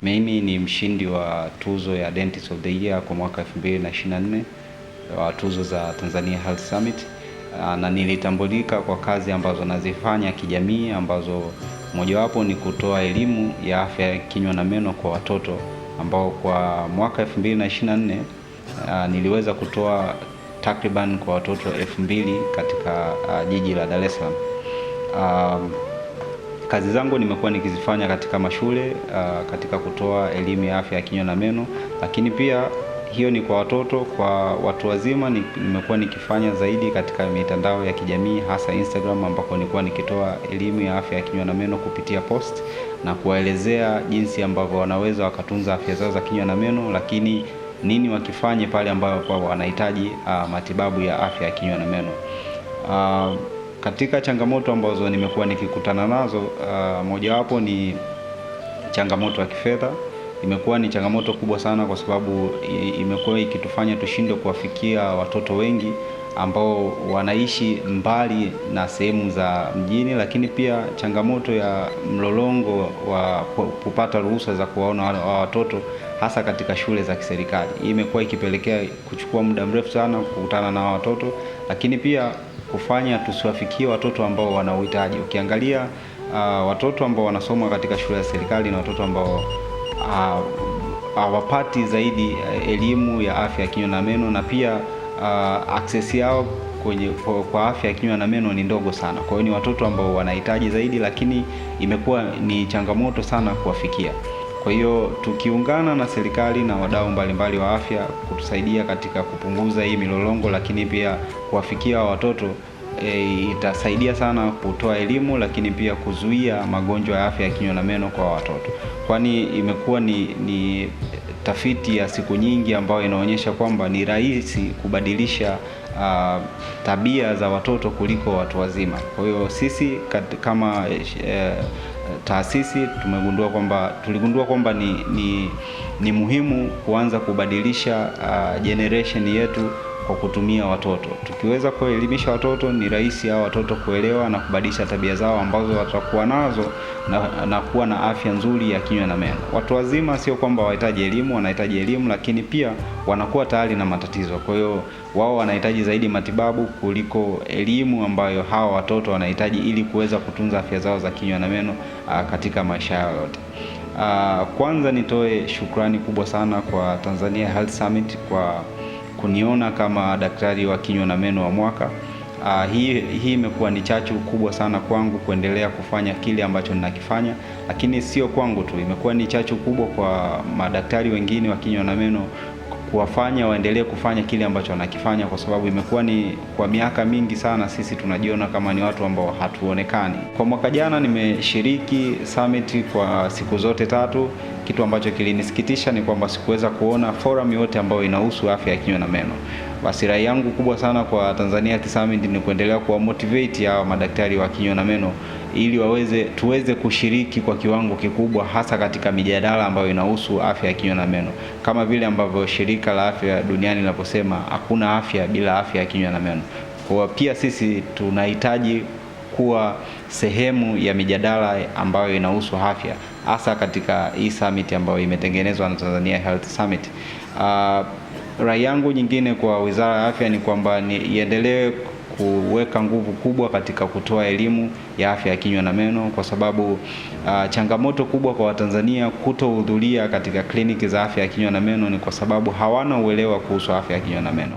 Mimi ni mshindi wa tuzo ya Dentist of the Year kwa mwaka 2024 wa tuzo za Tanzania Health Summit, na nilitambulika kwa kazi ambazo nazifanya kijamii, ambazo mojawapo ni kutoa elimu ya afya ya kinywa na meno kwa watoto, ambao kwa mwaka 2024 niliweza kutoa takriban kwa watoto 2000 katika jiji la Dar es Salaam. Kazi zangu nimekuwa nikizifanya katika mashule, katika kutoa elimu ya afya ya kinywa na meno, lakini pia hiyo ni kwa watoto. Kwa watu wazima nimekuwa nikifanya zaidi katika mitandao ya kijamii, hasa Instagram, ambako nilikuwa nikitoa elimu ya afya ya kinywa na meno kupitia post na kuwaelezea jinsi ambavyo wanaweza wakatunza afya zao za kinywa na meno, lakini nini wakifanye pale ambapo wanahitaji matibabu ya afya ya kinywa na meno. Katika changamoto ambazo nimekuwa nikikutana nazo, mojawapo ni changamoto ya kifedha. Imekuwa ni changamoto kubwa sana, kwa sababu imekuwa ikitufanya tushindwe kuwafikia watoto wengi ambao wanaishi mbali na sehemu za mjini, lakini pia changamoto ya mlolongo wa kupata ruhusa za kuwaona watoto hasa katika shule za kiserikali. Hii imekuwa ikipelekea kuchukua muda mrefu sana kukutana na watoto, lakini pia kufanya tusiwafikie watoto ambao wana uhitaji. Ukiangalia watoto ambao wanasoma katika shule za serikali na watoto ambao hawapati zaidi elimu ya afya ya kinywa na meno, na pia access yao kwa afya ya kinywa na meno ni ndogo sana. Kwa hiyo ni watoto ambao wanahitaji zaidi, lakini imekuwa ni changamoto sana kuwafikia. Kwa hiyo tukiungana na serikali na wadau mbalimbali wa afya kutusaidia katika kupunguza hii milolongo, lakini pia kuwafikia watoto, itasaidia sana kutoa elimu, lakini pia kuzuia magonjwa ya afya ya kinywa na meno kwa watoto. Kwani imekuwa ni tafiti ya siku nyingi ambayo inaonyesha kwamba ni rahisi kubadilisha tabia za watoto kuliko watu wazima. Kwa hiyo sisi kama taasisi tuligundua kwamba ni muhimu kuanza kubadilisha generation yetu kwa kutumia watoto. Tukiweza kuelimisha watoto, ni rahisi hao watoto kuelewa na kubadilisha tabia zao ambazo watakuwa nazo na kuwa na afya nzuri ya kinywa na meno. Watu wazima sio kwamba wanahitaji elimu, lakini pia wanakuwa tayari na matatizo. Kwa hiyo wao wanahitaji zaidi matibabu kuliko elimu ambayo hawa watoto wanahitaji ili kuweza kutunza afya zao za kinywa na meno katika maisha yao yote. Kwanza nitoe shukrani kubwa sana kwa Tanzania Health Summit kwa kuniona kama daktari wa kinywa na meno wa mwaka. Hii imekuwa ni chachu kubwa sana kwangu kuendelea kufanya kile ambacho ninakifanya, lakini sio kwangu tu, imekuwa ni chachu kubwa kwa madaktari wengine wa kinywa na meno kuwafanya waendelee kufanya kile ambacho wanakifanya, kwa sababu imekuwa ni kwa miaka mingi sana sisi tunajiona kama ni watu ambao hatuonekani. Kwa mwaka jana nimeshiriki summit kwa siku zote 3. Kitu ambacho kilinisikitisha ni kwamba sikuweza kuona forum yote ambayo inahusu afya ya kinywa na meno. Basi rai yangu kubwa sana kwa Tanzania Health Summit ni kuendelea kuwa motivate hao madaktari wa kinywa na meno ili tuweze kushiriki kwa kiwango kikubwa, hasa katika mijadala ambayo inahusu afya ya kinywa na meno, kama vile ambavyo shirika la afya duniani linaposema hakuna afya bila afya ya kinywa na meno. Kwa pia sisi tunahitaji kuwa sehemu ya mijadala ambayo inahusu afya, hasa katika hii summit ambayo imetengenezwa na Tanzania Health Summit. Rai yangu nyingine kwa Wizara ya Afya ni kwamba iendelee kuweka nguvu kubwa katika kutoa elimu ya afya ya kinywa na meno, kwa sababu changamoto kubwa kwa Watanzania kutohudhuria katika kliniki za afya ya kinywa na meno ni kwa sababu hawana uelewa kuhusu afya ya kinywa na meno.